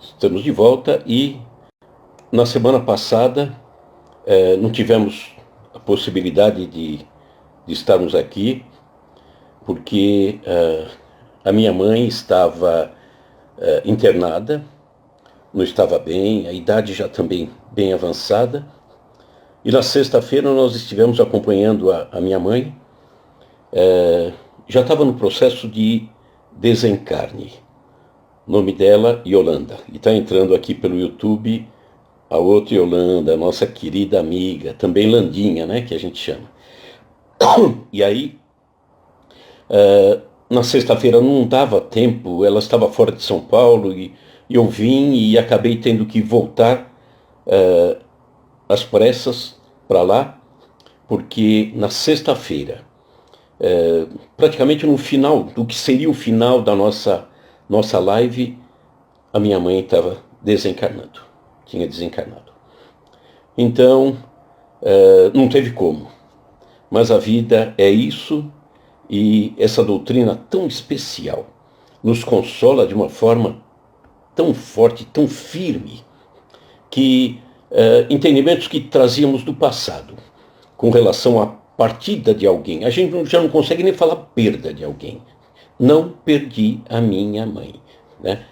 Estamos de volta e na semana passada não tivemos a possibilidade de estarmos aqui porque a minha mãe estava internada, não estava bem, a idade já também bem avançada. E na sexta-feira nós estivemos acompanhando a minha mãe, já estava no processo de desencarne. O nome dela, Yolanda. E está entrando aqui pelo YouTube a outra Yolanda, a nossa querida amiga, também Landinha, né, que a gente chama. E aí, na sexta-feira não dava tempo, ela estava fora de São Paulo e eu vim e acabei tendo que voltar às pressas para lá, porque na sexta-feira, praticamente no final, do que seria o final da nossa live, a minha mãe estava desencarnando, tinha desencarnado. Então, não teve como. Mas a vida é isso, e essa doutrina tão especial nos consola de uma forma tão forte, tão firme, que entendimentos que trazíamos do passado, com relação à partida de alguém, a gente já não consegue nem falar perda de alguém. Não perdi a minha mãe, né?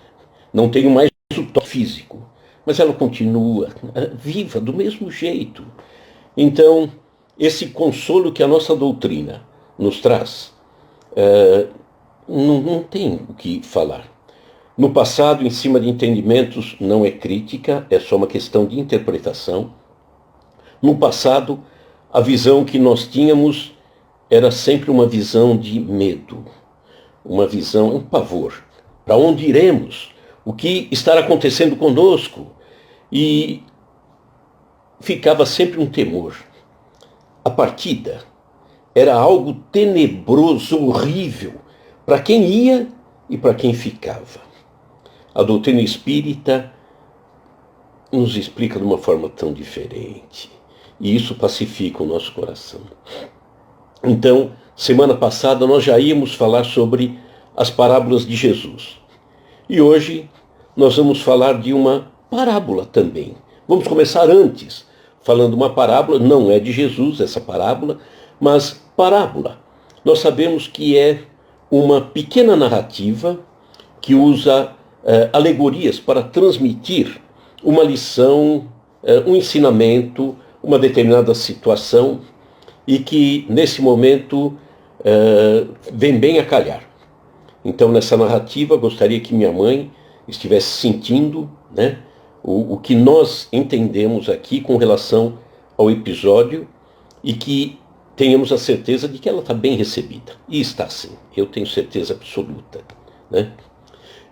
Não tenho mais o toque físico, mas ela continua viva do mesmo jeito. Então, esse consolo que a nossa doutrina nos traz, não tem o que falar. No passado, em cima de entendimentos, não é crítica, é só uma questão de interpretação. No passado, a visão que nós tínhamos era sempre uma visão de medo, uma visão, um pavor. Para onde iremos? O que está acontecendo conosco? E ficava sempre um temor. A partida era algo tenebroso, horrível, para quem ia e para quem ficava. A doutrina espírita nos explica de uma forma tão diferente. E isso pacifica o nosso coração. Então, semana passada nós já íamos falar sobre as parábolas de Jesus. E hoje nós vamos falar de uma parábola também. Vamos começar antes, falando uma parábola, não é de Jesus essa parábola, mas parábola. Nós sabemos que é uma pequena narrativa que usa alegorias para transmitir uma lição, um ensinamento, uma determinada situação, e que nesse momento vem bem a calhar. Então, nessa narrativa, gostaria que minha mãe estivesse sentindo, né, o que nós entendemos aqui com relação ao episódio, e que tenhamos a certeza de que ela está bem recebida. E está sim, eu tenho certeza absoluta, né?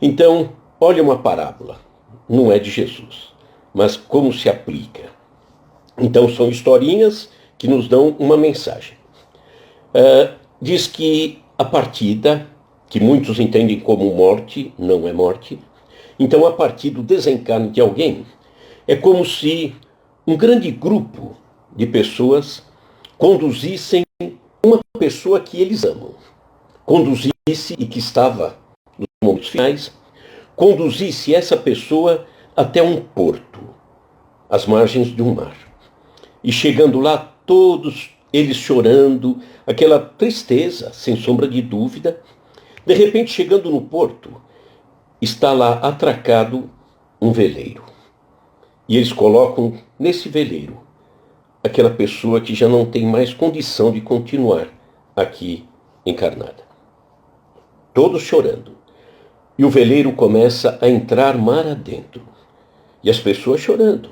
Então, olha uma parábola, não é de Jesus, mas como se aplica. Então, são historinhas que nos dão uma mensagem. Diz que a partida, que muitos entendem como morte, não é morte. Então, a partir do desencarne de alguém, é como se um grande grupo de pessoas conduzissem uma pessoa que eles amam. Conduzisse, e que estava nos momentos finais, conduzisse essa pessoa até um porto, às margens de um mar. E chegando lá, todos eles chorando, aquela tristeza, sem sombra de dúvida. De repente, chegando no porto, está lá atracado um veleiro. E eles colocam nesse veleiro aquela pessoa que já não tem mais condição de continuar aqui encarnada. Todos chorando. E o veleiro começa a entrar mar adentro. E as pessoas chorando,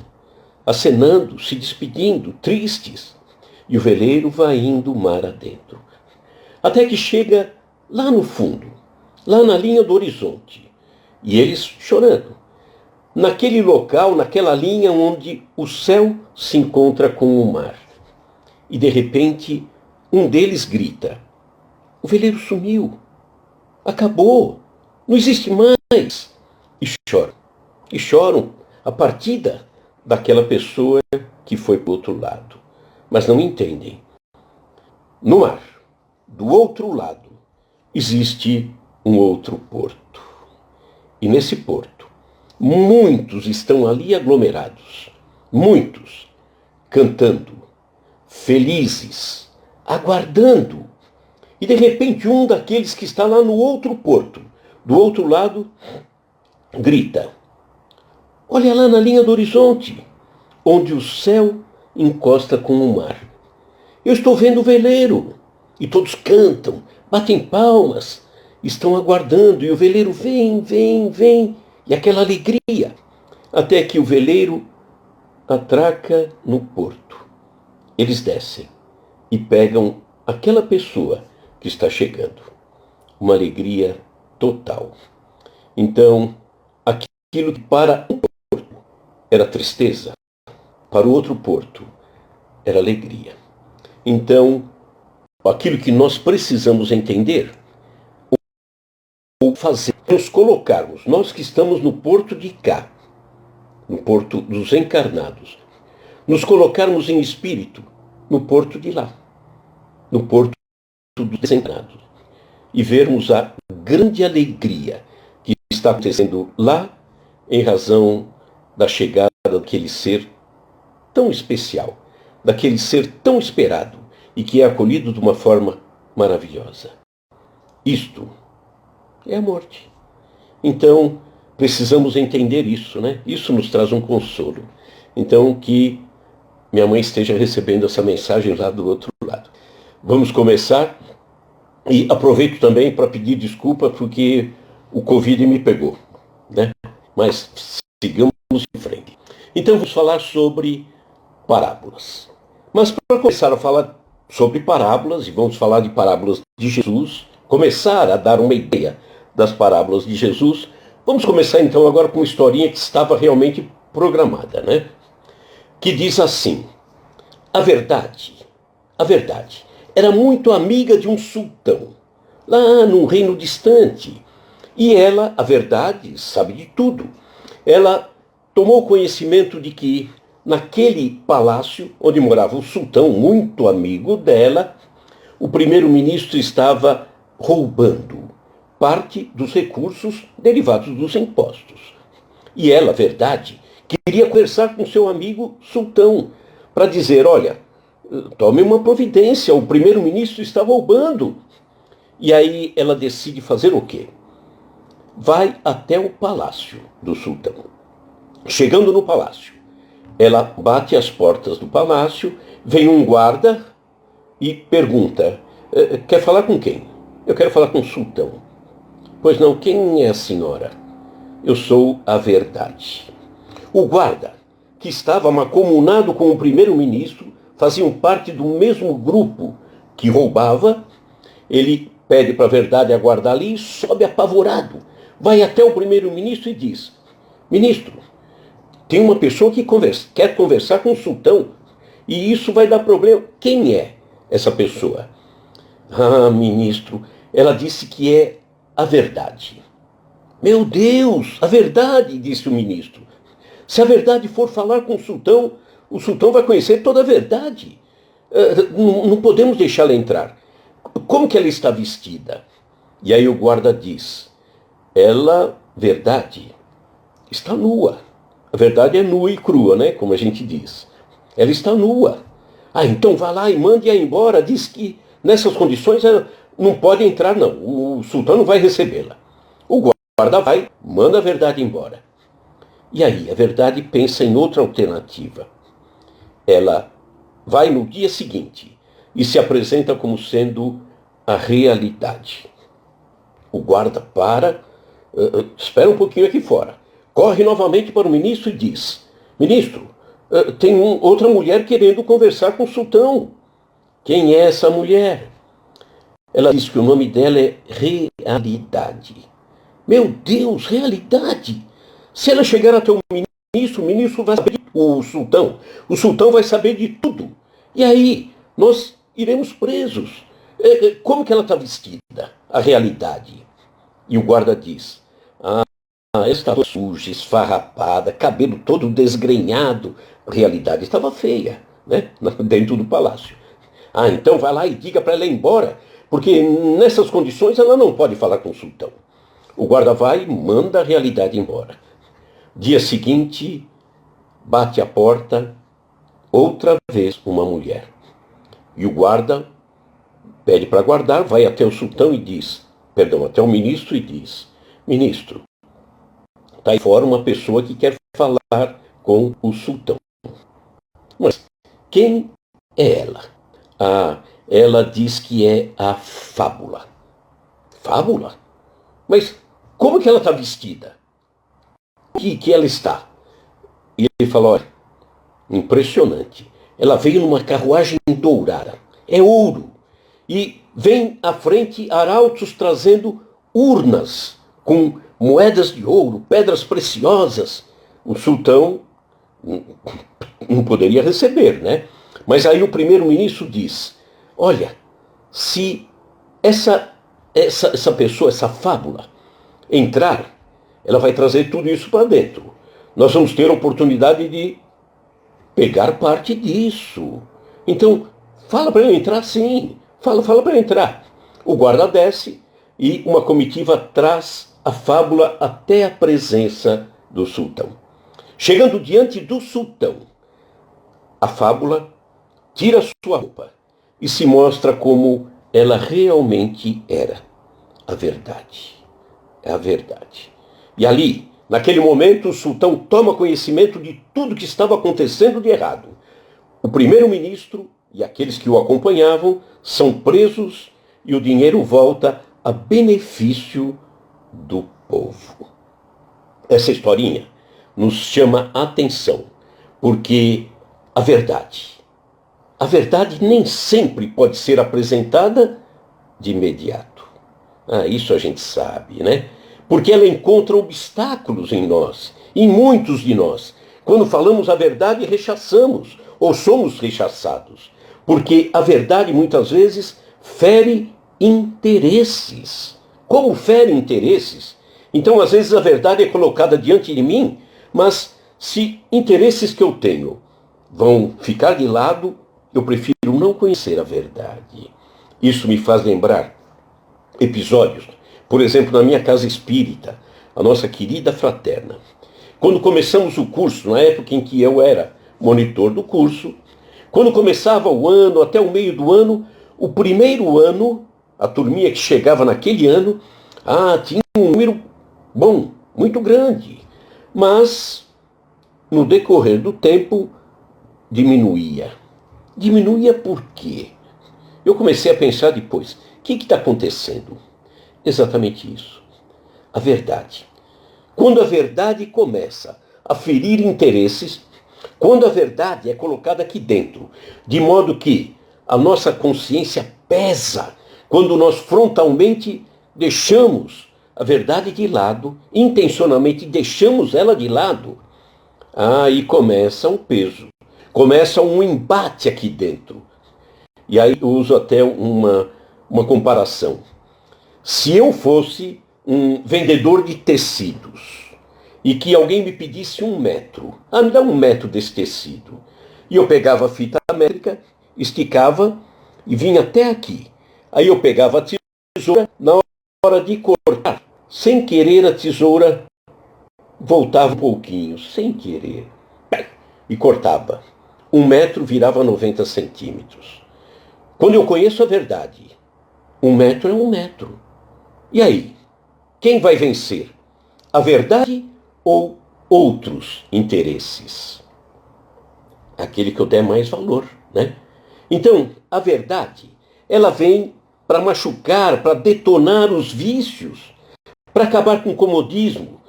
acenando, se despedindo, tristes. E o veleiro vai indo mar adentro. Até que chega lá no fundo, lá na linha do horizonte. E eles chorando. Naquele local, naquela linha onde o céu se encontra com o mar. E de repente, um deles grita: o veleiro sumiu. Acabou. Não existe mais. E choram. E choram a partida daquela pessoa que foi para o outro lado. Mas não entendem. No mar, do outro lado, existe um outro porto. E nesse porto, Muitos estão ali aglomerados, muitos, cantando, felizes, aguardando. E de repente um daqueles que está lá no outro porto, do outro lado, grita: olha lá na linha do horizonte, onde o céu encosta com o mar. Eu estou vendo o veleiro. E todos cantam, batem palmas, estão aguardando, e o veleiro vem, vem, vem, e aquela alegria, até que o veleiro atraca no porto. Eles descem e pegam aquela pessoa que está chegando. Uma alegria total. Então, aquilo que para um porto era tristeza, para o outro porto era alegria. Então, aquilo que nós precisamos entender, ou fazer, nos colocarmos, nós que estamos no porto de cá, no porto dos encarnados, nos colocarmos em espírito no porto de lá, no porto dos desencarnados, e vermos a grande alegria que está acontecendo lá em razão da chegada daquele ser tão especial, daquele ser tão esperado e que é acolhido de uma forma maravilhosa. Isto é a morte. Então, precisamos entender isso, né? Isso nos traz um consolo. Então, que minha mãe esteja recebendo essa mensagem lá do outro lado. Vamos começar, e aproveito também para pedir desculpa porque o Covid me pegou, né? Mas sigamos em frente. Então, vamos falar sobre parábolas. Mas para começar a falar sobre parábolas, e vamos falar de parábolas de Jesus, começar a dar uma ideia das parábolas de Jesus, vamos começar então agora com uma historinha que estava realmente programada, né? Que diz assim: a verdade, era muito amiga de um sultão, lá num reino distante. E ela, a verdade, sabe de tudo. Ela tomou conhecimento de que naquele palácio onde morava o sultão, muito amigo dela, o primeiro-ministro estava roubando parte dos recursos derivados dos impostos. E ela, verdade, queria conversar com seu amigo sultão para dizer: olha, tome uma providência, o primeiro-ministro está roubando. E aí ela decide fazer o quê? Vai até o palácio do sultão. Chegando no palácio, ela bate as portas do palácio, vem um guarda e pergunta: quer falar com quem? Eu quero falar com o sultão. Pois não, quem é a senhora? Eu sou a verdade. O guarda, que estava mancomunado com o primeiro-ministro, faziam parte do mesmo grupo que roubava, ele pede para a verdade aguardar ali e sobe apavorado. Vai até o primeiro-ministro e diz: ministro, tem uma pessoa que quer conversar com o sultão e isso vai dar problema. Quem é essa pessoa? Ah, ministro, ela disse que é a verdade. Meu Deus, a verdade, disse o ministro. Se a verdade for falar com o sultão vai conhecer toda a verdade. Não podemos deixá-la entrar. Como que ela está vestida? E aí o guarda diz: ela, verdade, está nua. A verdade é nua e crua, né? Como a gente diz. Ela está nua. Ah, então vá lá e mande-a embora. Diz que nessas condições ela não pode entrar, não. O sultão não vai recebê-la. O guarda vai, manda a verdade embora. E aí a verdade pensa em outra alternativa. Ela vai no dia seguinte e se apresenta como sendo a realidade. O guarda para, espera um pouquinho aqui fora. Corre novamente para o ministro e diz: ministro, tem outra mulher querendo conversar com o sultão. Quem é essa mulher? Ela diz que o nome dela é Realidade. Meu Deus, Realidade! Se ela chegar até o ministro vai saber o sultão vai saber de tudo. E aí, nós iremos presos. Como que ela está vestida? A Realidade. E o guarda diz: ela estava suja, esfarrapada, cabelo todo desgrenhado. A Realidade estava feia, né? Dentro do palácio. Ah, então vai lá e diga para ela ir embora, porque nessas condições ela não pode falar com o sultão. O guarda vai e manda a Realidade embora. Dia seguinte, bate a porta, outra vez uma mulher. E o guarda pede para guardar, vai até o sultão e diz, até o ministro e diz, ministro, está aí fora uma pessoa que quer falar com o sultão. Mas quem é ela? Ela diz que é a Fábula. Fábula? Mas como que ela está vestida? Que ela está? E ele fala, olha, impressionante. Ela veio numa carruagem dourada. É ouro. E vem à frente arautos trazendo urnas com moedas de ouro, pedras preciosas. O sultão não poderia receber, né? Mas aí o primeiro-ministro diz, olha, se essa pessoa, essa Fábula, entrar, ela vai trazer tudo isso para dentro. Nós vamos ter a oportunidade de pegar parte disso. Então, fala para eu entrar, sim. Fala para eu entrar. O guarda desce e uma comitiva traz a Fábula até a presença do sultão. Chegando diante do sultão, a Fábula tira sua roupa e se mostra como ela realmente era. A verdade. É a verdade. E ali, naquele momento, o sultão toma conhecimento de tudo que estava acontecendo de errado. O primeiro-ministro e aqueles que o acompanhavam são presos e o dinheiro volta a benefício do povo. Essa historinha nos chama a atenção, porque a verdade nem sempre pode ser apresentada de imediato. Isso a gente sabe, né? Porque ela encontra obstáculos em nós, em muitos de nós. Quando falamos a verdade, rechaçamos ou somos rechaçados. Porque a verdade, muitas vezes, fere interesses. Como fere interesses? Então, às vezes, a verdade é colocada diante de mim, mas se interesses que eu tenho vão ficar de lado, eu prefiro não conhecer a verdade. Isso me faz lembrar episódios. Por exemplo, na minha casa espírita, a nossa querida fraterna. Quando começamos o curso, na época em que eu era monitor do curso, quando começava o ano, até o meio do ano, o primeiro ano, a turminha que chegava naquele ano, tinha um número bom, muito grande. Mas, no decorrer do tempo, diminuía. Diminuía por quê? Eu comecei a pensar depois, o que está acontecendo? Exatamente isso. A verdade. Quando a verdade começa a ferir interesses, quando a verdade é colocada aqui dentro, de modo que a nossa consciência pesa, quando nós frontalmente deixamos a verdade de lado, intencionalmente deixamos ela de lado, aí começa um peso, começa um embate aqui dentro. E aí eu uso até uma comparação. Se eu fosse um vendedor de tecidos e que alguém me pedisse 1 metro, me dá 1 metro desse tecido, e eu pegava a fita métrica, esticava e vinha até aqui. Aí eu pegava a tesoura, na hora de cortar, sem querer a tesoura voltava um pouquinho, sem querer, e cortava. 1 metro virava 90 centímetros. Quando eu conheço a verdade, 1 metro é 1 metro. E aí, quem vai vencer? A verdade ou outros interesses? Aquele que eu der mais valor, né? Então, a verdade, ela vem para machucar, para detonar os vícios, para acabar com o comodismo.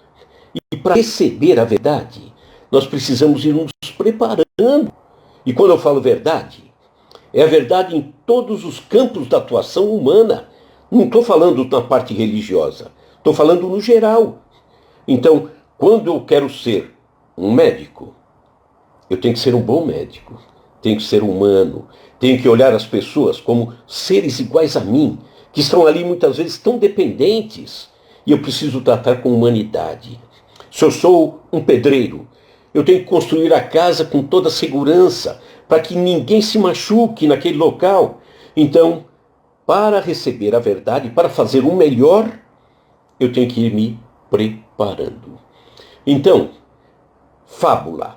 E para receber a verdade, nós precisamos ir nos preparando. E quando eu falo verdade, é a verdade em todos os campos da atuação humana. Não estou falando na parte religiosa, estou falando no geral. Então, quando eu quero ser um médico, eu tenho que ser um bom médico, tenho que ser humano, tenho que olhar as pessoas como seres iguais a mim, que estão ali muitas vezes tão dependentes, e eu preciso tratar com humanidade. Se eu sou um pedreiro, eu tenho que construir a casa com toda a segurança, para que ninguém se machuque naquele local. Então, para receber a verdade, para fazer o melhor, eu tenho que ir me preparando. Então, fábula.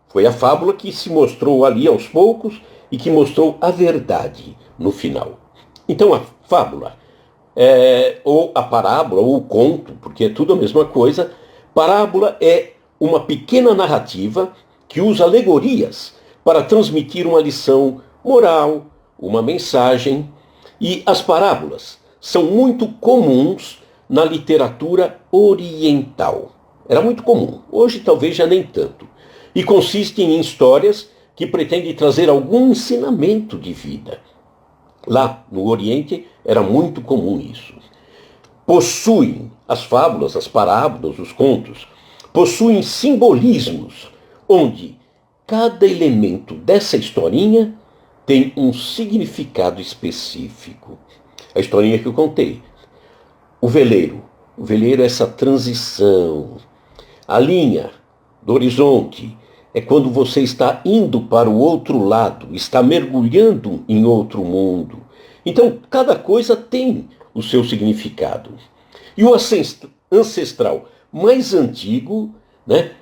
Foi a fábula que se mostrou ali aos poucos e que mostrou a verdade no final. Então a fábula, ou a parábola, ou o conto, porque é tudo a mesma coisa, parábola é uma pequena narrativa que usa alegorias para transmitir uma lição moral, uma mensagem, e as parábolas são muito comuns na literatura oriental. Era muito comum, hoje talvez já nem tanto. E consistem em histórias que pretendem trazer algum ensinamento de vida. Lá no Oriente era muito comum isso. Possuem as fábulas, as parábolas, os contos, possuem simbolismos, onde cada elemento dessa historinha tem um significado específico. A historinha que eu contei. O veleiro é essa transição. A linha do horizonte é quando você está indo para o outro lado, está mergulhando em outro mundo. Então, cada coisa tem o seu significado. E o ancestral mais antigo, né,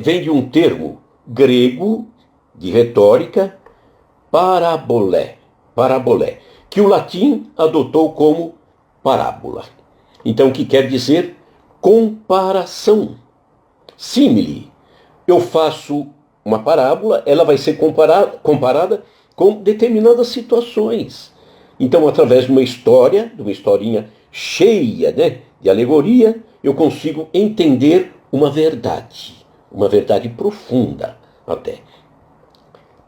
vem de um termo grego de retórica, parabolé, que o latim adotou como parábola. Então, o que quer dizer comparação. Simile. Eu faço uma parábola, ela vai ser comparada com determinadas situações. Então, através de uma história, de uma historinha cheia, né, de alegoria, eu consigo entender uma verdade profunda até.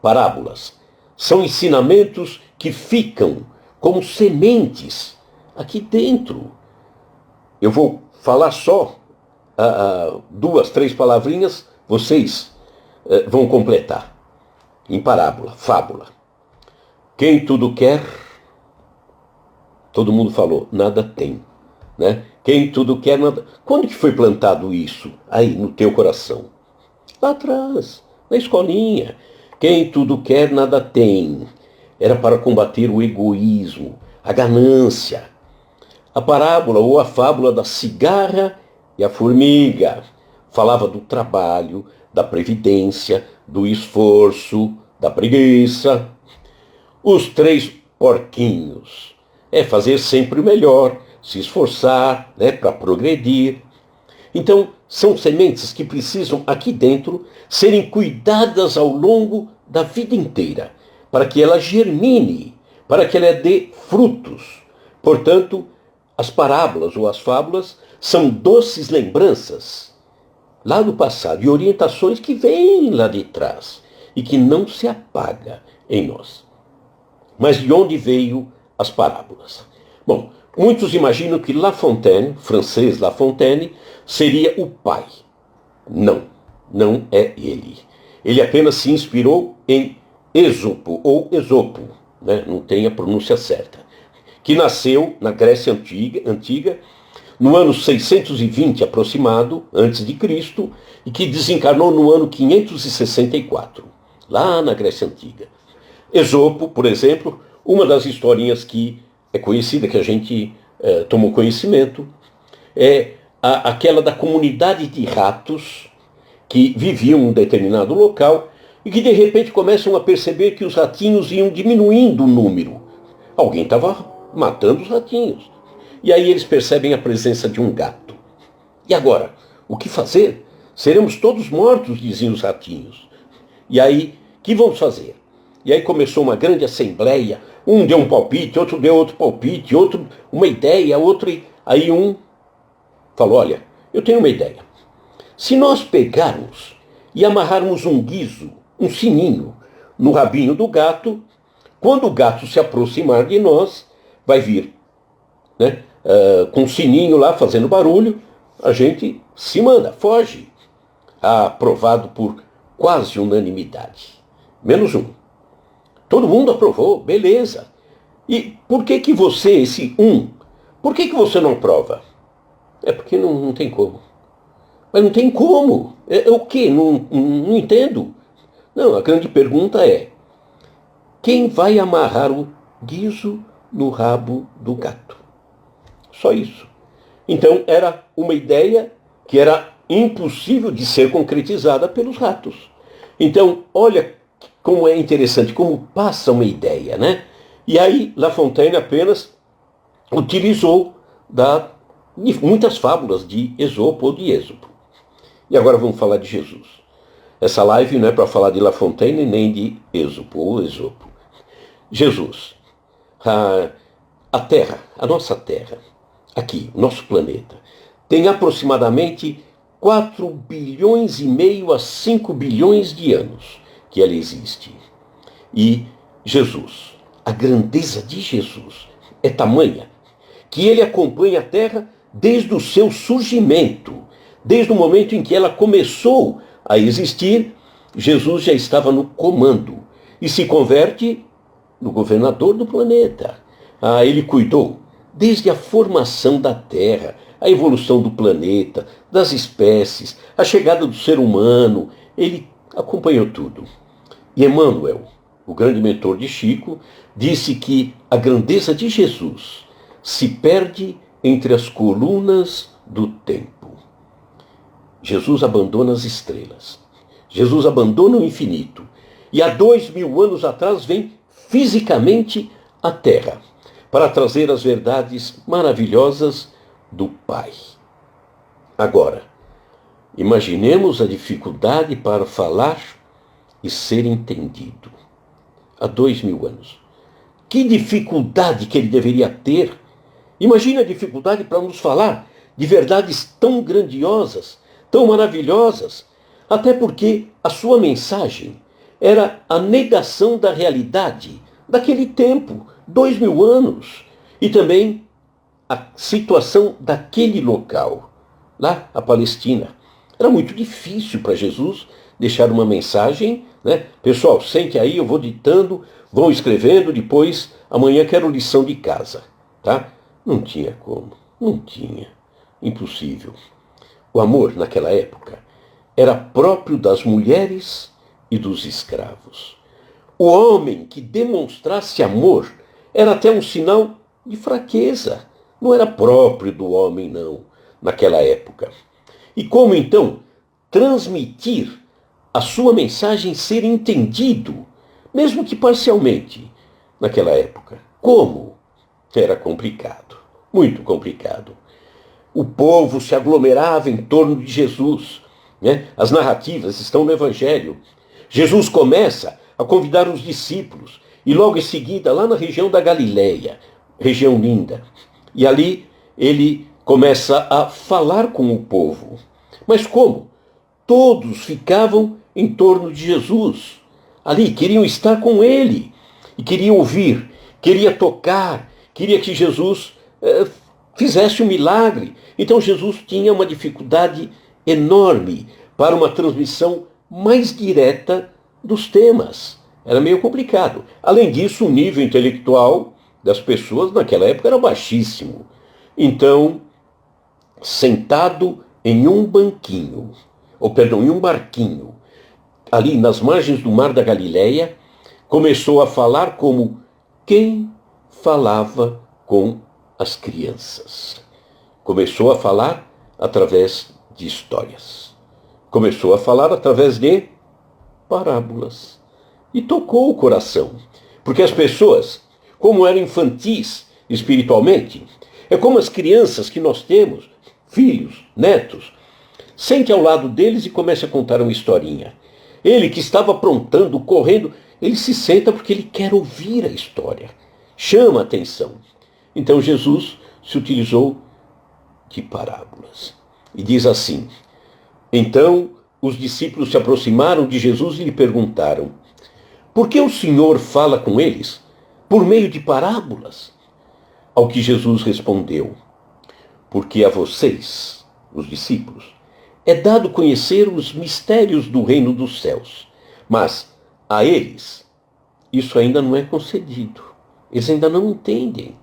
Parábolas são ensinamentos que ficam como sementes aqui dentro. Eu vou falar só 2, 3 palavrinhas, vocês vão completar. Em parábola, fábula. Quem tudo quer, todo mundo falou, nada tem. Né? Quem tudo quer, nada... Quando que foi plantado isso aí no teu coração? Lá atrás, na escolinha. Quem tudo quer, nada tem. Era para combater o egoísmo, a ganância. A parábola ou a fábula da cigarra e a formiga falava do trabalho, da previdência, do esforço, da preguiça. Os 3 porquinhos é fazer sempre o melhor, se esforçar, né, para progredir. Então, são sementes que precisam aqui dentro serem cuidadas ao longo da vida inteira, para que ela germine, para que ela dê frutos. Portanto, as parábolas ou as fábulas são doces lembranças lá do passado e orientações que vêm lá de trás e que não se apaga em nós. Mas de onde veio as parábolas? Bom, muitos imaginam que La Fontaine, francês La Fontaine, seria o pai. Não, não é ele. Ele apenas se inspirou em Esopo, ou Esopo, né? Não tem a pronúncia certa, que nasceu na Grécia Antiga no ano 620 aproximado, antes de Cristo, e que desencarnou no ano 564, lá na Grécia Antiga. Esopo, por exemplo, uma das historinhas que é conhecida, que a gente tomou conhecimento, é aquela da comunidade de ratos que viviam em um determinado local e que de repente começam a perceber que os ratinhos iam diminuindo o número. Alguém estava matando os ratinhos. E aí eles percebem a presença de um gato. E agora? O que fazer? Seremos todos mortos, diziam os ratinhos. E aí, o que vamos fazer? E aí começou uma grande assembleia. Um deu um palpite, outro deu outro palpite, outro uma ideia, outro... Aí um falou, olha, eu tenho uma ideia. Se nós pegarmos e amarrarmos um guizo, um sininho, no rabinho do gato, quando o gato se aproximar de nós, vai vir, né, com o sininho lá fazendo barulho, a gente se manda, foge. Aprovado por quase unanimidade. Menos um. Todo mundo aprovou, beleza. E por que você, esse um, por que você não aprova? É porque não tem como. Mas não tem como. É o quê? Não entendo. Não, a grande pergunta é, quem vai amarrar o guizo no rabo do gato? Só isso. Então era uma ideia que era impossível de ser concretizada pelos ratos. Então, olha como é interessante, como passa uma ideia, né? E aí, La Fontaine apenas utilizou de muitas fábulas de Esopo ou de Êxopo. E agora vamos falar de Jesus. Essa live não é para falar de La Fontaine nem de Êxopo ou Esopo. Jesus, a Terra, a nossa Terra, aqui, o nosso planeta, tem aproximadamente 4 bilhões e meio a 5 bilhões de anos que ela existe. E Jesus, a grandeza de Jesus é tamanha que ele acompanha a Terra desde o seu surgimento. Desde o momento em que ela começou a existir, Jesus já estava no comando e se converte no governador do planeta. Ele cuidou desde a formação da Terra, a evolução do planeta, das espécies, a chegada do ser humano. Ele acompanhou tudo. E Emmanuel, o grande mentor de Chico, disse que a grandeza de Jesus se perde entre as colunas do tempo. Jesus abandona as estrelas. Jesus abandona o infinito. E há 2000 anos atrás vem fisicamente à Terra para trazer as verdades maravilhosas do Pai. Agora, imaginemos a dificuldade para falar e ser entendido. Há 2000 anos. Que dificuldade que ele deveria ter. Imagine a dificuldade para nos falar de verdades tão grandiosas, tão maravilhosas, até porque a sua mensagem era a negação da realidade daquele tempo, 2000 anos, e também a situação daquele local, lá, a Palestina. Era muito difícil para Jesus deixar uma mensagem, né? Pessoal, sente aí, eu vou ditando, vão escrevendo, depois, amanhã quero lição de casa, tá? Não tinha como, não tinha, impossível. O amor, naquela época, era próprio das mulheres e dos escravos. O homem que demonstrasse amor era até um sinal de fraqueza. Não era próprio do homem, não, naquela época. E como, então, transmitir a sua mensagem ser entendido, mesmo que parcialmente, naquela época? Como? Era complicado, muito complicado. O povo se aglomerava em torno de Jesus, né? As narrativas estão no Evangelho. Jesus começa a convidar os discípulos e logo em seguida, lá na região da Galileia, região linda, e ali ele começa a falar com o povo. Mas como? Todos ficavam em torno de Jesus. Ali queriam estar com ele e queriam ouvir, queria tocar, queria que Jesus fizesse um milagre. Então Jesus tinha uma dificuldade enorme para uma transmissão mais direta dos temas. Era meio complicado. Além disso, o nível intelectual das pessoas naquela época era baixíssimo. Então, sentado em um banquinho, em um barquinho, ali nas margens do mar da Galileia, começou a falar como quem falava com as crianças. Começou a falar através de histórias. Começou a falar através de parábolas. E tocou o coração. Porque as pessoas, como eram infantis espiritualmente, é como as crianças que nós temos, filhos, netos, sente ao lado deles e comece a contar uma historinha. Ele que estava aprontando, correndo, ele se senta porque ele quer ouvir a história. Chama a atenção. Então Jesus se utilizou de parábolas. E diz assim: então os discípulos se aproximaram de Jesus e lhe perguntaram: por que o Senhor fala com eles por meio de parábolas? Ao que Jesus respondeu: porque a vocês, os discípulos, é dado conhecer os mistérios do reino dos céus, mas a eles isso ainda não é concedido. Eles ainda não entendem.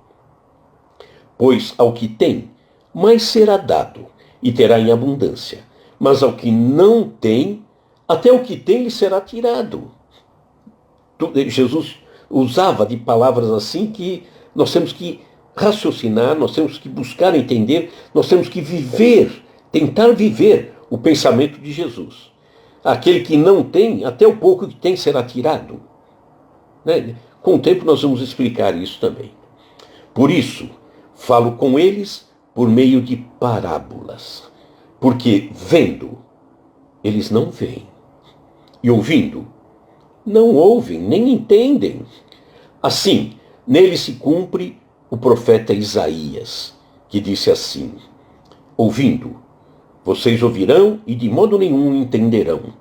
Pois ao que tem, mais será dado, e terá em abundância. Mas ao que não tem, até o que tem lhe será tirado. Jesus usava de palavras assim que nós temos que raciocinar, nós temos que buscar entender, nós temos que viver, tentar viver o pensamento de Jesus. Aquele que não tem, até o pouco que tem será tirado. Né? Com o tempo nós vamos explicar isso também. Por isso, falo com eles por meio de parábolas. Porque vendo, eles não veem. E ouvindo, não ouvem, nem entendem. Assim, nele se cumpre o profeta Isaías, que disse assim: ouvindo, vocês ouvirão e de modo nenhum entenderão.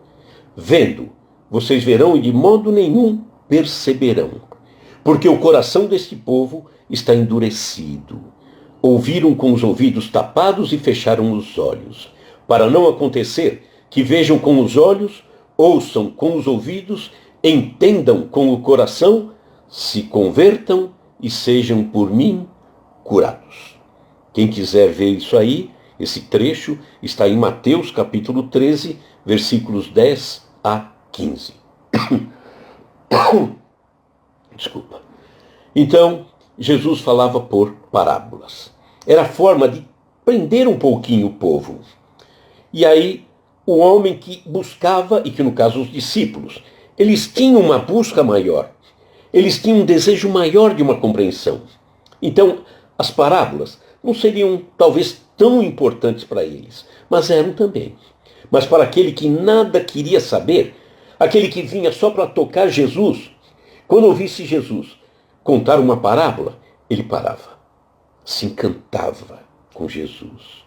Vendo, vocês verão e de modo nenhum perceberão. Porque o coração deste povo está endurecido. Ouviram com os ouvidos tapados e fecharam os olhos, para não acontecer que vejam com os olhos, ouçam com os ouvidos, entendam com o coração, se convertam e sejam por mim curados. Quem quiser ver isso aí, esse trecho está em Mateus capítulo 13, versículos 10 a 15. Desculpa. Então, Jesus falava por parábolas. Era a forma de prender um pouquinho o povo. E aí, o homem que buscava, e que no caso os discípulos, eles tinham uma busca maior. Eles tinham um desejo maior de uma compreensão. Então, as parábolas não seriam talvez tão importantes para eles, mas eram também. Mas para aquele que nada queria saber, aquele que vinha só para tocar Jesus, quando ouvisse Jesus contar uma parábola, ele parava, se encantava com Jesus.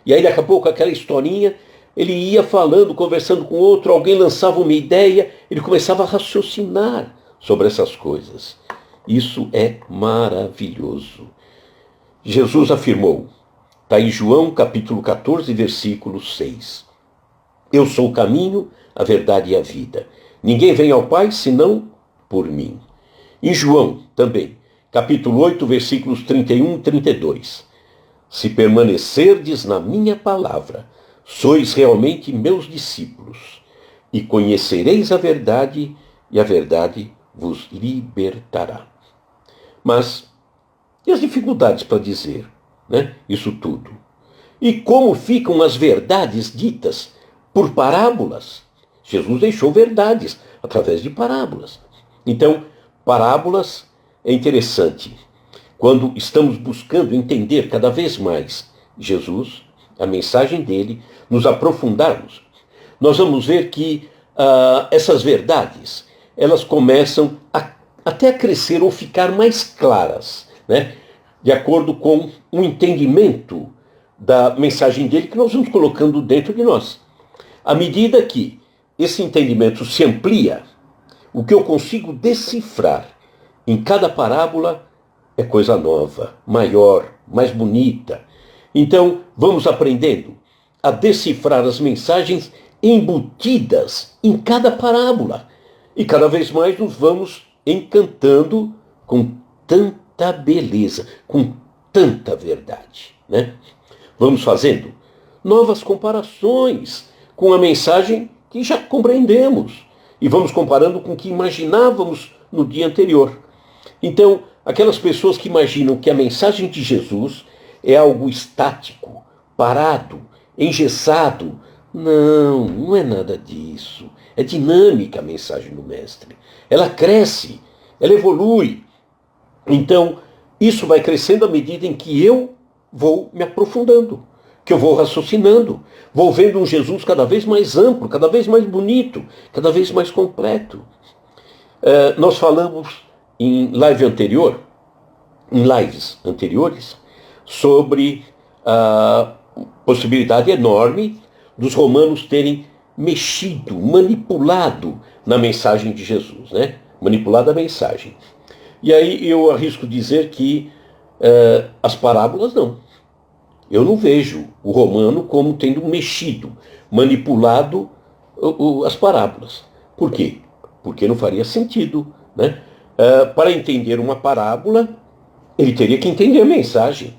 E aí daqui a pouco aquela historinha, ele ia falando, conversando com outro, alguém lançava uma ideia, ele começava a raciocinar sobre essas coisas. Isso é maravilhoso. Jesus afirmou, está em João capítulo 14, versículo 6. Eu sou o caminho, a verdade e a vida. Ninguém vem ao Pai senão por mim. Em João também, capítulo 8, versículos 31 e 32. Se permanecerdes na minha palavra, sois realmente meus discípulos, e conhecereis a verdade, e a verdade vos libertará. Mas, e as dificuldades para dizer, né, isso tudo? E como ficam as verdades ditas por parábolas? Jesus deixou verdades através de parábolas. Então, parábolas é interessante. Quando estamos buscando entender cada vez mais Jesus, a mensagem dele, nos aprofundarmos, nós vamos ver que essas verdades, elas começam até a crescer ou ficar mais claras, né? De acordo com o entendimento da mensagem dele que nós vamos colocando dentro de nós. À medida que esse entendimento se amplia, o que eu consigo decifrar em cada parábola é coisa nova, maior, mais bonita. Então, vamos aprendendo a decifrar as mensagens embutidas em cada parábola. E cada vez mais nos vamos encantando com tanta beleza, com tanta verdade, né? Vamos fazendo novas comparações com a mensagem que já compreendemos. E vamos comparando com o que imaginávamos no dia anterior. Então, aquelas pessoas que imaginam que a mensagem de Jesus é algo estático, parado, engessado. Não, não é nada disso. É dinâmica a mensagem do Mestre. Ela cresce, ela evolui. Então, isso vai crescendo à medida em que eu vou me aprofundando, que eu vou raciocinando, vou vendo um Jesus cada vez mais amplo, cada vez mais bonito, cada vez mais completo. Nós falamos em lives anteriores, sobre a possibilidade enorme dos romanos terem mexido, manipulado na mensagem de Jesus, né? Manipulado a mensagem. E aí eu arrisco dizer que as parábolas não. Eu não vejo o romano como tendo mexido, manipulado as parábolas. Por quê? Porque não faria sentido, né? Para entender uma parábola, ele teria que entender a mensagem.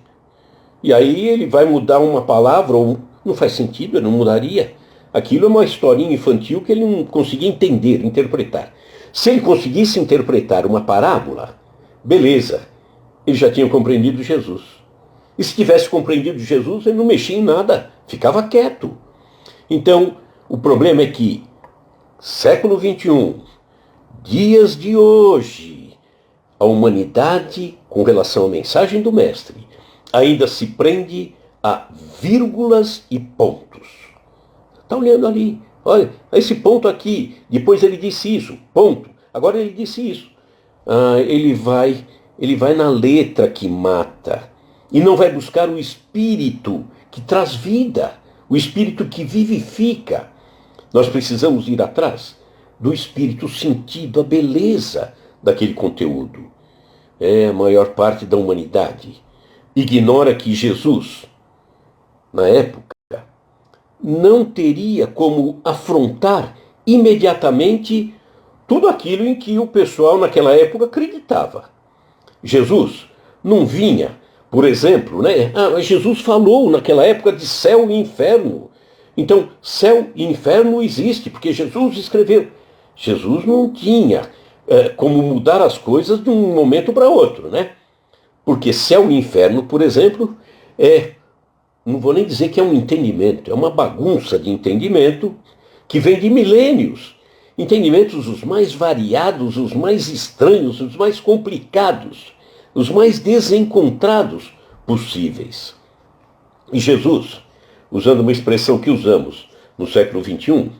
E aí ele vai mudar uma palavra, ou não faz sentido, ele não mudaria. Aquilo é uma historinha infantil que ele não conseguia entender, interpretar. Se ele conseguisse interpretar uma parábola, beleza, ele já tinha compreendido Jesus. E se tivesse compreendido Jesus, ele não mexia em nada, ficava quieto. Então, o problema é que século XXI, dias de hoje, a humanidade, com relação à mensagem do Mestre, ainda se prende a vírgulas e pontos. Está olhando ali, olha, esse ponto aqui, depois ele disse isso, ponto, agora ele disse isso. Ele vai na letra que mata e não vai buscar o espírito que traz vida, o espírito que vivifica. Nós precisamos ir atrás do espírito sentido, a beleza daquele conteúdo. A maior parte da humanidade ignora que Jesus, na época, não teria como afrontar imediatamente tudo aquilo em que o pessoal naquela época acreditava. Jesus não vinha, por exemplo, né? Jesus falou naquela época de céu e inferno. Então, céu e inferno existe, porque Jesus escreveu. Jesus não tinha como mudar as coisas de um momento para outro, né? Porque céu e inferno, por exemplo, não vou nem dizer que é um entendimento, é uma bagunça de entendimento que vem de milênios. Entendimentos os mais variados, os mais estranhos, os mais complicados, os mais desencontrados possíveis. E Jesus, usando uma expressão que usamos no século XXI,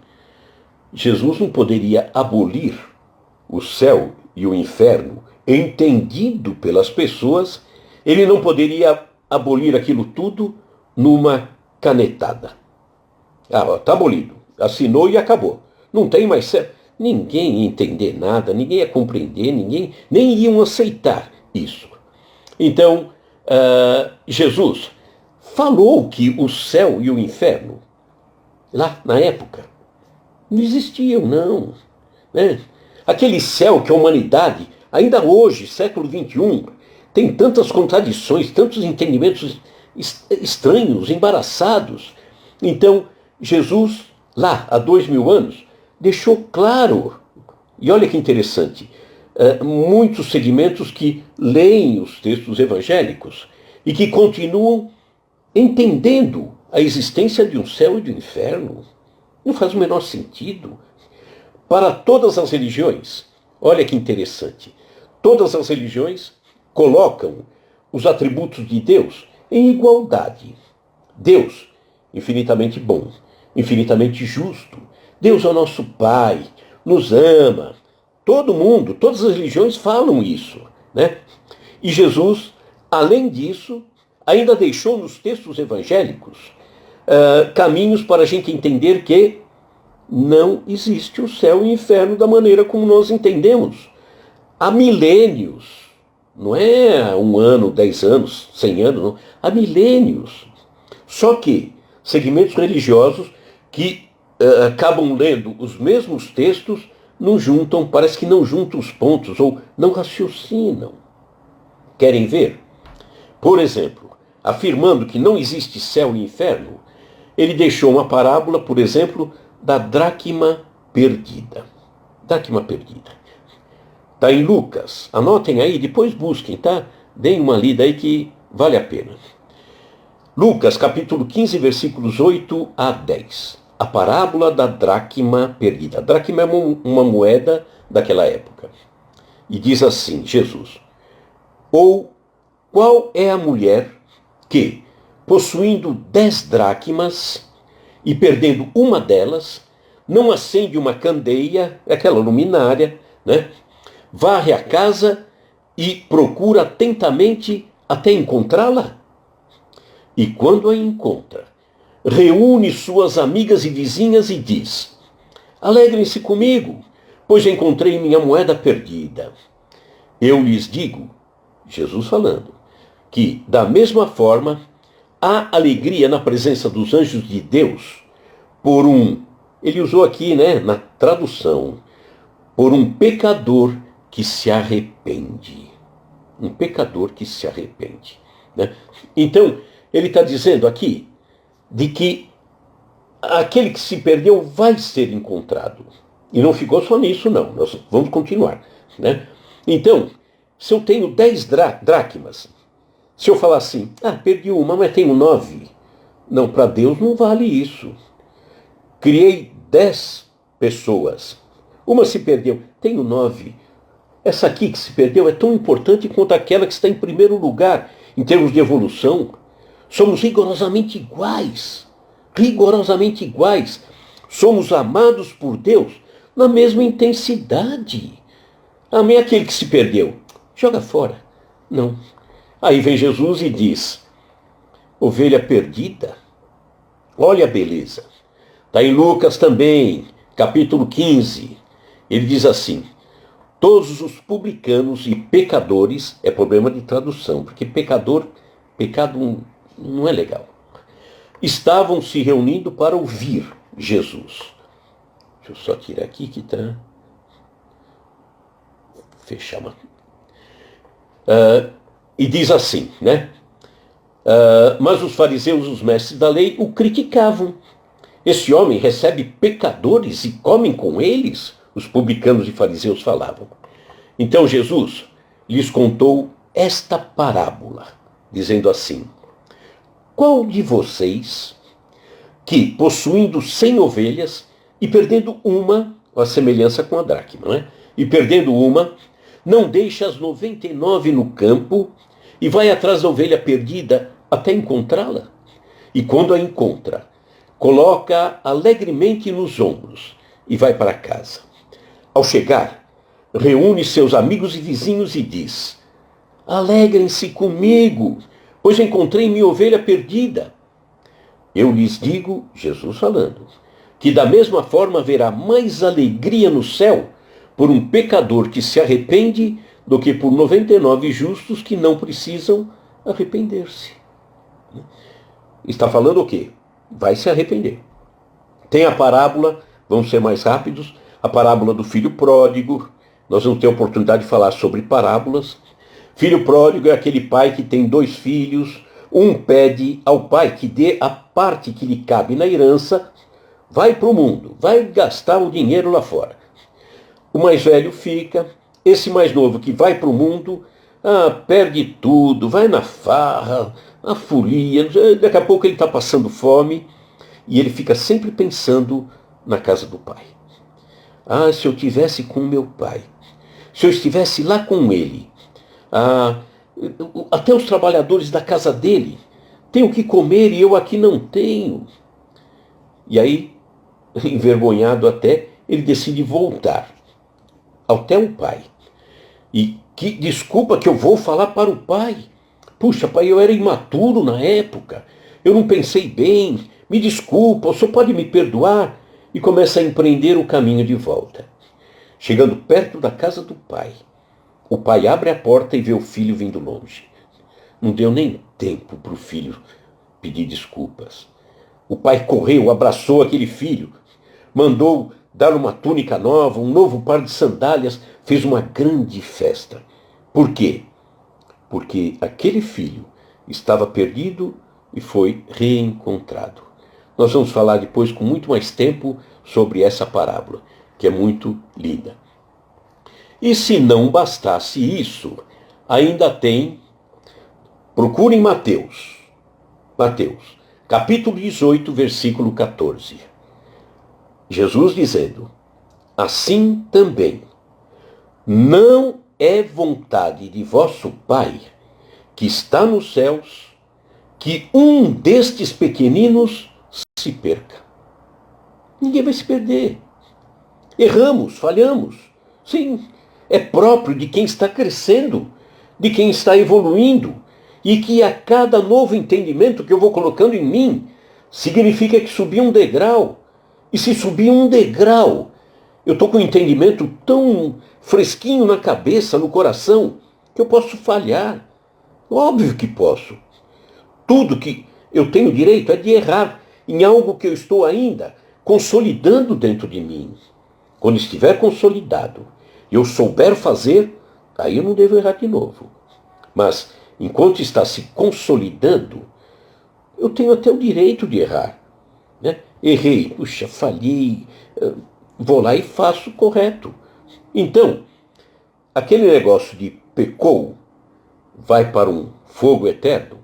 Jesus não poderia abolir o céu e o inferno entendido pelas pessoas, ele não poderia abolir aquilo tudo numa canetada. Está abolido, assinou e acabou. Não tem mais céu. Ninguém ia entender nada, ninguém ia compreender, ninguém nem iam aceitar isso. Então, Jesus falou que o céu e o inferno, lá na época, não existiam, não. Né? Aquele céu que a humanidade, ainda hoje, século XXI, tem tantas contradições, tantos entendimentos estranhos, embaraçados. Então, Jesus, lá há 2000 anos, deixou claro, e olha que interessante, muitos segmentos que leem os textos evangélicos e que continuam entendendo a existência de um céu e de um inferno. Não faz o menor sentido. Para todas as religiões, olha que interessante, todas as religiões colocam os atributos de Deus em igualdade. Deus, infinitamente bom, infinitamente justo. Deus é o nosso Pai, nos ama. Todo mundo, todas as religiões falam isso, né? E Jesus, além disso, ainda deixou nos textos evangélicos caminhos para a gente entender que não existe o céu e o inferno da maneira como nós entendemos. Há milênios, não é 1 ano, 10 anos, 100 anos, não. Há milênios. Só que segmentos religiosos que acabam lendo os mesmos textos, não juntam, parece que não juntam os pontos, ou não raciocinam. Querem ver? Por exemplo, afirmando que não existe céu e inferno, ele deixou uma parábola, por exemplo, da dracma perdida. Dracma perdida. Está em Lucas. Anotem aí, depois busquem, tá? Deem uma lida aí que vale a pena. Lucas, capítulo 15, versículos 8 a 10. A parábola da dracma perdida. A dracma é uma moeda daquela época. E diz assim, Jesus: ou qual é a mulher que, possuindo 10 dracmas e perdendo uma delas, não acende uma candeia, aquela luminária, né? Varre a casa e procura atentamente até encontrá-la? E quando a encontra, reúne suas amigas e vizinhas e diz: alegrem-se comigo, pois encontrei minha moeda perdida. Eu lhes digo, Jesus falando, que da mesma forma há alegria na presença dos anjos de Deus por ele usou aqui, né, na tradução, por um pecador que se arrepende. Um pecador que se arrepende. Né? Então, ele está dizendo aqui de que aquele que se perdeu vai ser encontrado. E não ficou só nisso, não. Nós vamos continuar. Né? Então, se eu tenho 10 dracmas, se eu falar assim, perdi uma, mas tenho 9. Não, para Deus não vale isso. criei 10 pessoas. Uma se perdeu, tenho 9. Essa aqui que se perdeu é tão importante quanto aquela que está em primeiro lugar. Em termos de evolução, somos rigorosamente iguais. Rigorosamente iguais. Somos amados por Deus na mesma intensidade. Amém aquele que se perdeu. Joga fora. Não. Aí vem Jesus e diz, ovelha perdida. Olha a beleza. Está em Lucas também, capítulo 15. Ele diz assim, todos os publicanos e pecadores, é problema de tradução, porque pecado não é legal, estavam se reunindo para ouvir Jesus. Deixa eu só tirar aqui que está... Fechar uma... e diz assim, né? Mas os fariseus, os mestres da lei, o criticavam. Esse homem recebe pecadores e comem com eles? Os publicanos e fariseus falavam. Então Jesus lhes contou esta parábola, dizendo assim, qual de vocês que, possuindo 100 ovelhas e perdendo uma, a semelhança com a dracma, não é? E perdendo uma, não deixa as 99 no campo e vai atrás da ovelha perdida até encontrá-la? E quando a encontra, coloca alegremente nos ombros e vai para casa. Ao chegar, reúne seus amigos e vizinhos e diz, alegrem-se comigo, pois encontrei minha ovelha perdida. Eu lhes digo, Jesus falando, que da mesma forma haverá mais alegria no céu por um pecador que se arrepende do que por 99 justos que não precisam arrepender-se. Está falando o quê? Vai se arrepender. Tem a parábola, vamos ser mais rápidos, a parábola do filho pródigo. Nós vamos ter a oportunidade de falar sobre parábolas. Filho pródigo é aquele pai que tem 2 filhos, um pede ao pai que dê a parte que lhe cabe na herança, vai para o mundo, vai gastar o dinheiro lá fora. O mais velho fica, esse mais novo que vai para o mundo, perde tudo, vai na farra, na folia, daqui a pouco ele está passando fome e ele fica sempre pensando na casa do pai. Se eu tivesse com meu pai, se eu estivesse lá com ele, até os trabalhadores da casa dele têm o que comer e eu aqui não tenho. E aí, envergonhado até, ele decide voltar até o pai. E que desculpa que eu vou falar para o pai. Puxa, pai, eu era imaturo na época. Eu não pensei bem. Me desculpa, o senhor pode me perdoar? E começa a empreender o caminho de volta. Chegando perto da casa do pai, o pai abre a porta e vê o filho vindo longe. Não deu nem tempo para o filho pedir desculpas. O pai correu, abraçou aquele filho, mandou dar uma túnica nova, um novo par de sandálias, fez uma grande festa. Por quê? Porque aquele filho estava perdido e foi reencontrado. Nós vamos falar depois com muito mais tempo sobre essa parábola, que é muito linda. E se não bastasse isso, ainda tem, procurem Mateus, capítulo 18, versículo 14. Jesus dizendo, assim também, não é vontade de vosso Pai, que está nos céus, que um destes pequeninos se perca. Ninguém vai se perder. Erramos, falhamos. Sim, é próprio de quem está crescendo, de quem está evoluindo, e que a cada novo entendimento que eu vou colocando em mim, significa que subi um degrau. E se subir um degrau, eu estou com um entendimento tão fresquinho na cabeça, no coração, que eu posso falhar. Óbvio que posso. Tudo que eu tenho direito é de errar em algo que eu estou ainda consolidando dentro de mim. Quando estiver consolidado e eu souber fazer, aí eu não devo errar de novo. Mas, enquanto está se consolidando, eu tenho até o direito de errar. Né? Errei, puxa, falhei, vou lá e faço o correto. Então, aquele negócio de pecou, vai para um fogo eterno.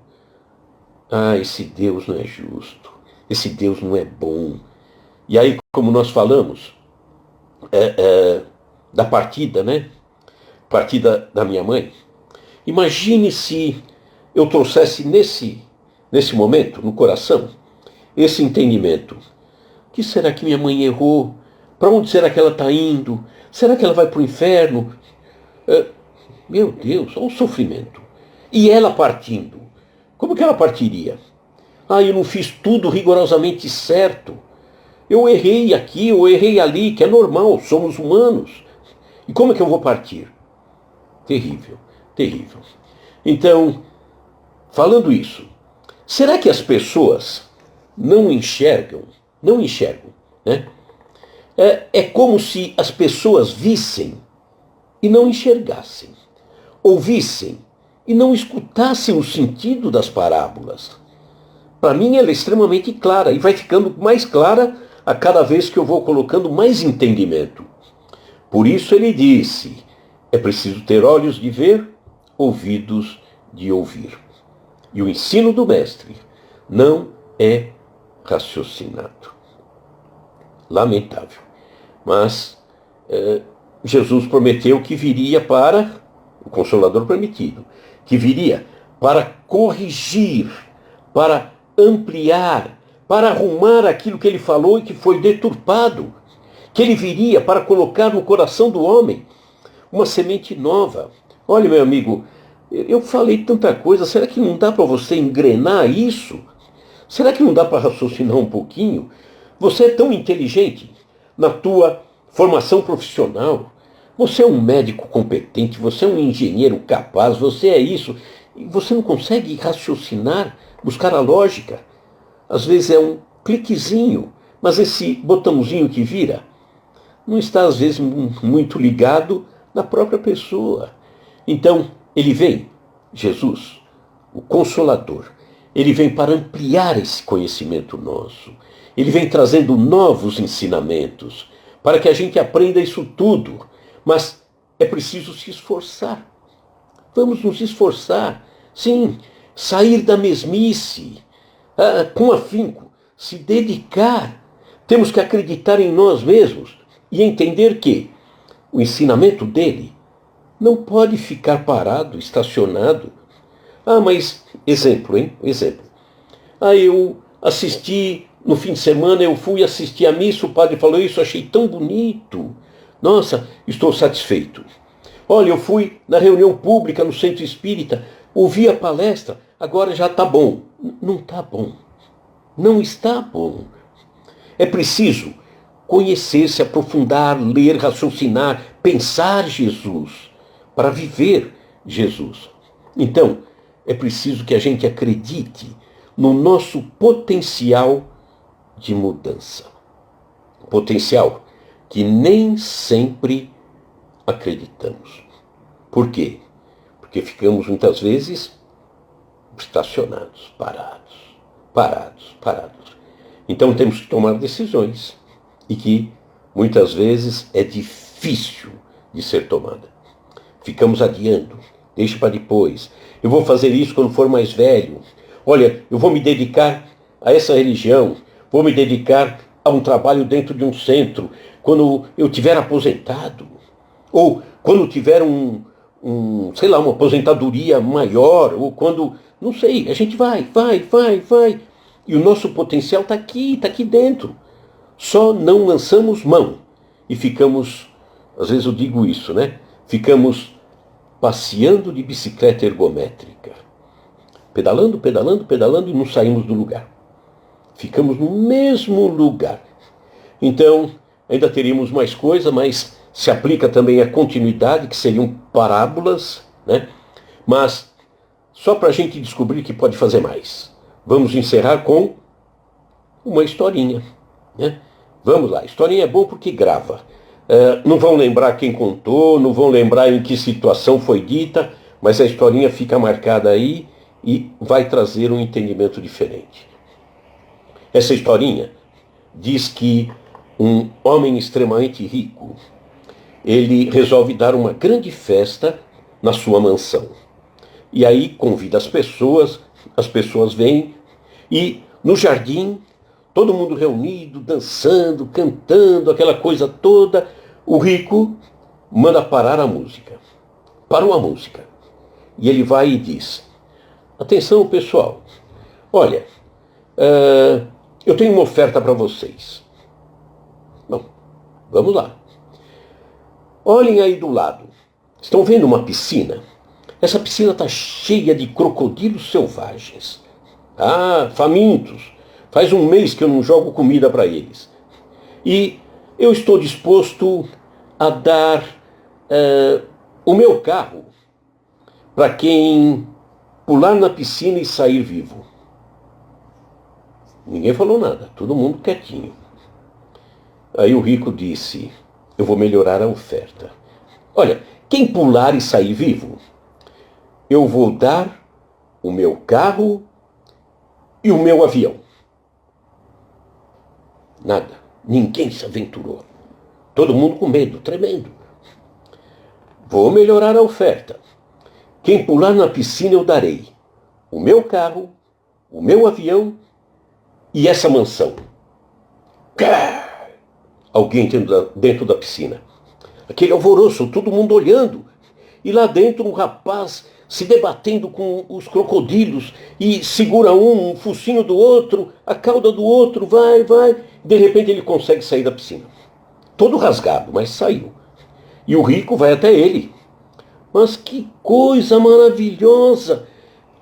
Esse Deus não é justo, esse Deus não é bom. E aí, como nós falamos, da partida, né? Partida da minha mãe. Imagine se eu trouxesse nesse momento, no coração, esse entendimento. O que será que minha mãe errou? Para onde será que ela está indo? Será que ela vai para o inferno? Meu Deus, olha o sofrimento. E ela partindo. Como que ela partiria? Eu não fiz tudo rigorosamente certo. Eu errei aqui, eu errei ali, que é normal, somos humanos. E como é que eu vou partir? Terrível, terrível. Então, falando isso, será que as pessoas não enxergam, né? É como se as pessoas vissem e não enxergassem, ouvissem e não escutassem o sentido das parábolas. Para mim ela é extremamente clara e vai ficando mais clara a cada vez que eu vou colocando mais entendimento. Por isso ele disse, é preciso ter olhos de ver, ouvidos de ouvir. E o ensino do mestre não é raciocinado. Lamentável. Mas Jesus prometeu que viria para, o Consolador prometido, que viria para corrigir, para ampliar, para arrumar aquilo que ele falou e que foi deturpado. Que ele viria para colocar no coração do homem uma semente nova. Olha, meu amigo, eu falei tanta coisa, será que não dá para você engrenar isso? Será que não dá para raciocinar um pouquinho? Você é tão inteligente na tua formação profissional. Você é um médico competente, você é um engenheiro capaz, você é isso. E você não consegue raciocinar, buscar a lógica. Às vezes é um cliquezinho, mas esse botãozinho que vira não está, às vezes, muito ligado na própria pessoa. Então, ele vem, Jesus, o Consolador, ele vem para ampliar esse conhecimento nosso. Ele vem trazendo novos ensinamentos para que a gente aprenda isso tudo. Mas é preciso se esforçar. Vamos nos esforçar. Sim, sair da mesmice, com afinco, se dedicar. Temos que acreditar em nós mesmos e entender que o ensinamento dele não pode ficar parado, estacionado. Mas, exemplo, hein? Exemplo. Eu assisti, no fim de semana, eu fui assistir a missa, o padre falou isso, achei tão bonito. Nossa, estou satisfeito. Olha, eu fui na reunião pública no Centro Espírita, ouvi a palestra, agora já está bom. Não está bom. Não está bom. É preciso conhecer, se aprofundar, ler, raciocinar, pensar Jesus, para viver Jesus. Então, é preciso que a gente acredite no nosso potencial de mudança. Potencial que nem sempre acreditamos. Por quê? Porque ficamos muitas vezes estacionados, parados. Então temos que tomar decisões e que muitas vezes é difícil de ser tomada. Ficamos adiando, deixa para depois. Eu vou fazer isso quando for mais velho. Olha, eu vou me dedicar a essa religião, vou me dedicar a um trabalho dentro de um centro, quando eu tiver aposentado, ou quando tiver uma aposentadoria maior, ou quando, não sei, a gente vai. E o nosso potencial está aqui dentro. Só não lançamos mão e ficamos, às vezes eu digo isso, né? Ficamos passeando de bicicleta ergométrica. Pedalando e não saímos do lugar. Ficamos no mesmo lugar. Então, ainda teríamos mais coisa, mas se aplica também a continuidade, que seriam parábolas, né? Mas, só para a gente descobrir que pode fazer mais. Vamos encerrar com uma historinha, né? Vamos lá, historinha é bom porque grava. Não vão lembrar quem contou, não vão lembrar em que situação foi dita, mas a historinha fica marcada aí e vai trazer um entendimento diferente. Essa historinha diz que um homem extremamente rico, ele resolve dar uma grande festa na sua mansão. E aí convida as pessoas vêm e no jardim todo mundo reunido, dançando, cantando, aquela coisa toda. O rico manda parar a música. Parou a música. E ele vai e diz: atenção, pessoal, olha, eu tenho uma oferta para vocês. Bom, vamos lá. Olhem aí do lado. Estão vendo uma piscina? Essa piscina está cheia de crocodilos selvagens. Ah, famintos. Faz um mês que eu não jogo comida para eles. E eu estou disposto a dar o meu carro para quem pular na piscina e sair vivo. Ninguém falou nada, todo mundo quietinho. Aí o rico disse: eu vou melhorar a oferta. Olha, quem pular e sair vivo, eu vou dar o meu carro e o meu avião. Nada, ninguém se aventurou. Todo mundo com medo, tremendo. Vou melhorar a oferta. Quem pular na piscina eu darei o meu carro, o meu avião e essa mansão. Alguém dentro da piscina. Aquele alvoroço, todo mundo olhando. E lá dentro um rapaz se debatendo com os crocodilos e segura um focinho do outro, a cauda do outro, vai. De repente ele consegue sair da piscina. Todo rasgado, mas saiu. E o rico vai até ele. Mas que coisa maravilhosa!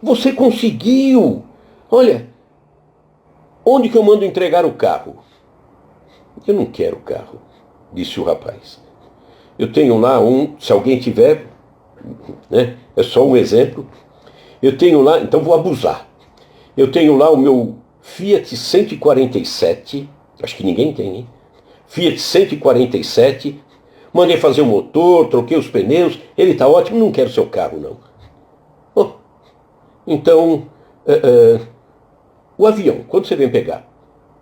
Você conseguiu! Olha, onde que eu mando entregar o carro? Eu não quero carro, disse o rapaz. Eu tenho lá se alguém tiver, né? É só um exemplo. Eu tenho lá, então vou abusar. Eu tenho lá o meu Fiat 147, acho que ninguém tem, hein? Fiat 147, mandei fazer o motor, troquei os pneus, ele está ótimo, não quero seu carro, não. Bom, então, o avião, quando você vem pegar?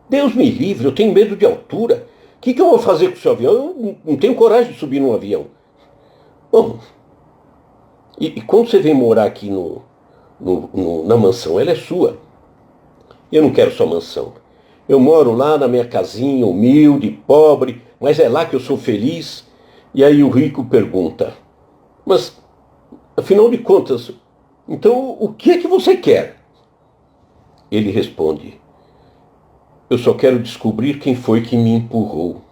Deus me livre, eu tenho medo de altura. O que eu vou fazer com o seu avião? Eu não tenho coragem de subir num avião. Bom, e quando você vem morar aqui na mansão, ela é sua. Eu não quero sua mansão. Eu moro lá na minha casinha, humilde, pobre, mas é lá que eu sou feliz. E aí o rico pergunta: mas, afinal de contas, então o que é que você quer? Ele responde: eu só quero descobrir quem foi que me empurrou.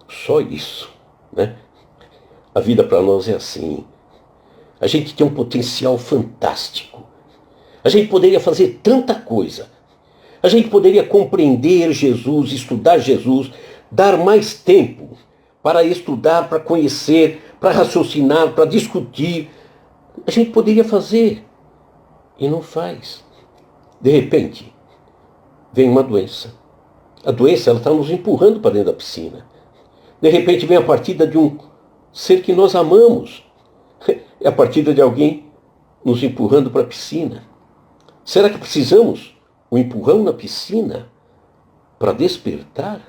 Só isso, né? A vida para nós é assim. A gente tem um potencial fantástico. A gente poderia fazer tanta coisa. A gente poderia compreender Jesus, estudar Jesus, dar mais tempo para estudar, para conhecer, para raciocinar, para discutir. A gente poderia fazer e não faz. De repente, vem uma doença. A doença está nos empurrando para dentro da piscina. De repente vem a partida de um ser que nós amamos. É a partida de alguém nos empurrando para a piscina. Será que precisamos um empurrão na piscina para despertar?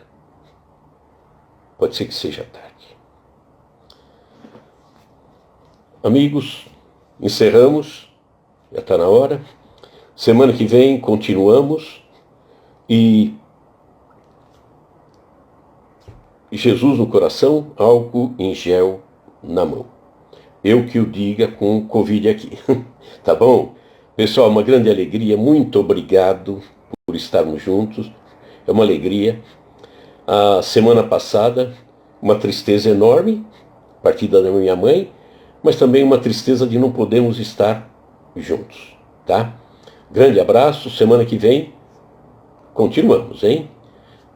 Pode ser que seja tarde. Amigos, encerramos. Já está na hora. Semana que vem continuamos. E Jesus no coração, álcool em gel na mão. Eu que o diga com o Covid aqui. Tá bom? Pessoal, uma grande alegria. Muito obrigado por estarmos juntos. É uma alegria. A semana passada, uma tristeza enorme, partida da minha mãe, mas também uma tristeza de não podermos estar juntos. Tá? Grande abraço. Semana que vem continuamos, hein?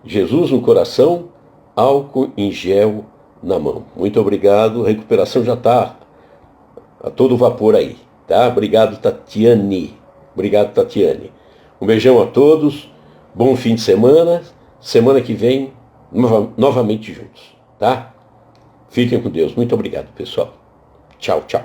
Jesus no coração, álcool em gel na mão. Muito obrigado. A recuperação já está a todo vapor aí, tá? Obrigado, Tatiane. Obrigado, Tatiane. Um beijão a todos. Bom fim de semana. Semana que vem, novamente juntos, tá? Fiquem com Deus. Muito obrigado, pessoal. Tchau, tchau.